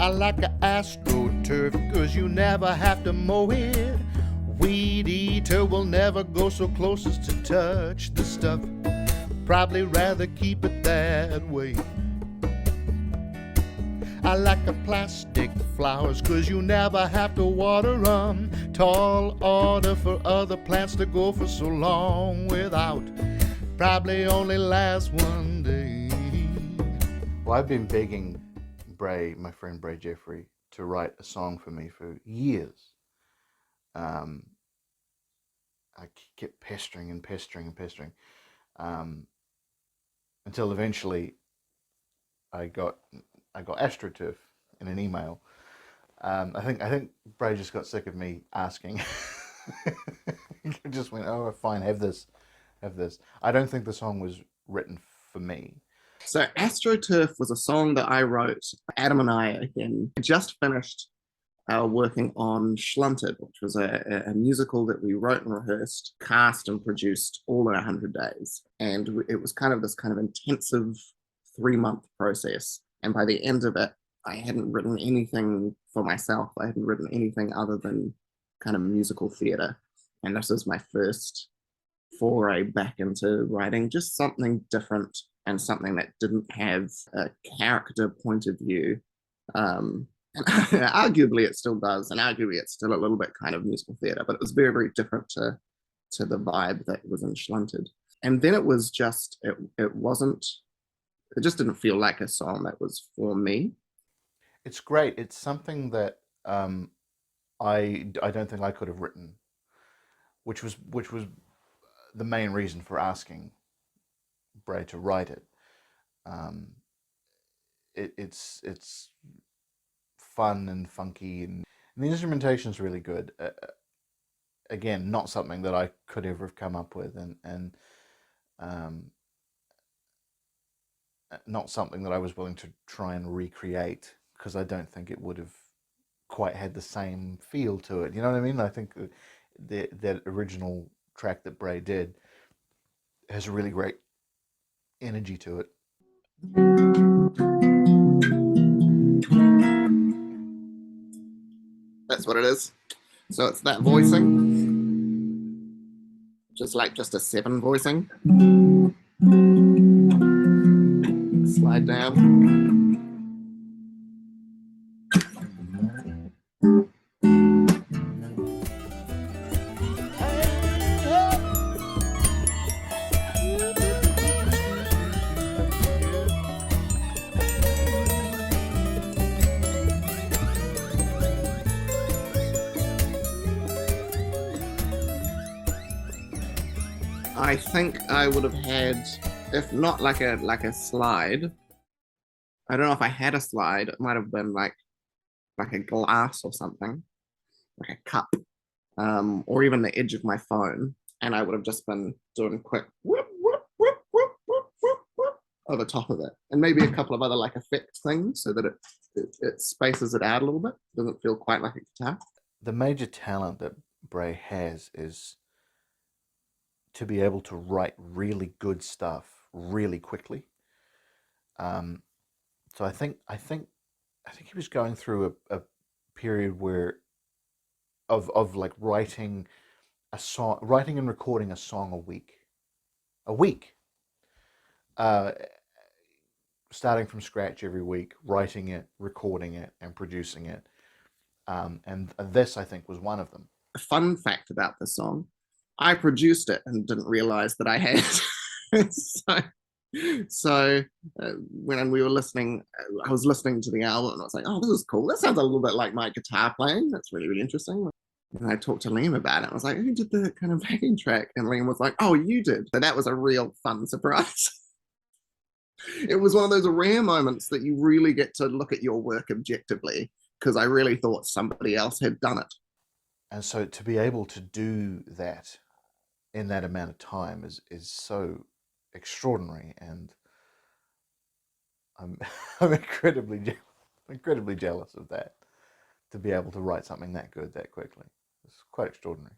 I like a Astro Turf, 'cause you never have to mow it. Weed eater will never go so close as to touch the stuff. Probably rather keep it that way. I like a plastic flowers, 'cause you never have to water 'em. Tall order for other plants to go for so long without. Probably only last one day. Well, I've been begging Bray, my friend Bray Jeffrey, to write a song for me for years. I kept pestering and pestering and pestering, until eventually I got Astro Turf in an email. I think Bray just got sick of me asking. He just went, "Oh, fine, have this." I don't think the song was written for me. So Astro Turf was a song that I wrote. Adam and I, again, just finished working on Schlunted, which was a musical that we wrote and rehearsed, cast and produced all in 100 days. And it was kind of this kind of intensive 3-month process. And by the end of it, I hadn't written anything for myself. I hadn't written anything other than kind of musical theatre. And this was my first foray back into writing just something different and something that didn't have a character point of view. And arguably it still does, and arguably it's still a little bit kind of musical theatre, but it was very, very different to the vibe that was in Schlunted. And then it was just, it just didn't feel like a song that was for me. It's great. It's something that I don't think I could have written, which was the main reason for asking Bray to write it. It's fun and funky, and the instrumentation is really good. Again, not something that I could ever have come up with, and not something that I was willing to try and recreate, because I don't think it would have quite had the same feel to it. You know what I mean? I think that original track that Bray did has a really great energy to it. That's what it is. So it's that voicing, just a 7 voicing. Slide down. I think I would have had, if not like a slide, I don't know if I had a slide, it might have been like a glass or something, like a cup, or even the edge of my phone, and I would have just been doing quick whoop, whoop, whoop, whoop, whoop, whoop, whoop over top of it, and maybe a couple of other like effect things so that it spaces it out a little bit, doesn't feel quite like a guitar. The major talent that Bray has is to be able to write really good stuff really quickly. So I think he was going through a period where of like writing and recording a song a week, starting from scratch every week, writing it, recording it, and producing it. And this, I think, was one of them. A fun fact about this song: I produced it and didn't realize that I had. So when we were listening, I was listening to the album and I was like, "Oh, this is cool. That sounds a little bit like my guitar playing. That's really, really interesting." And I talked to Liam about it. I was like, "Who did the kind of backing track?" And Liam was like, "Oh, you did." So that was a real fun surprise. It was one of those rare moments that you really get to look at your work objectively, because I really thought somebody else had done it. And so to be able to do that in that amount of time is so extraordinary, and I'm incredibly jealous of that, to be able to write something that good that quickly. It's quite extraordinary.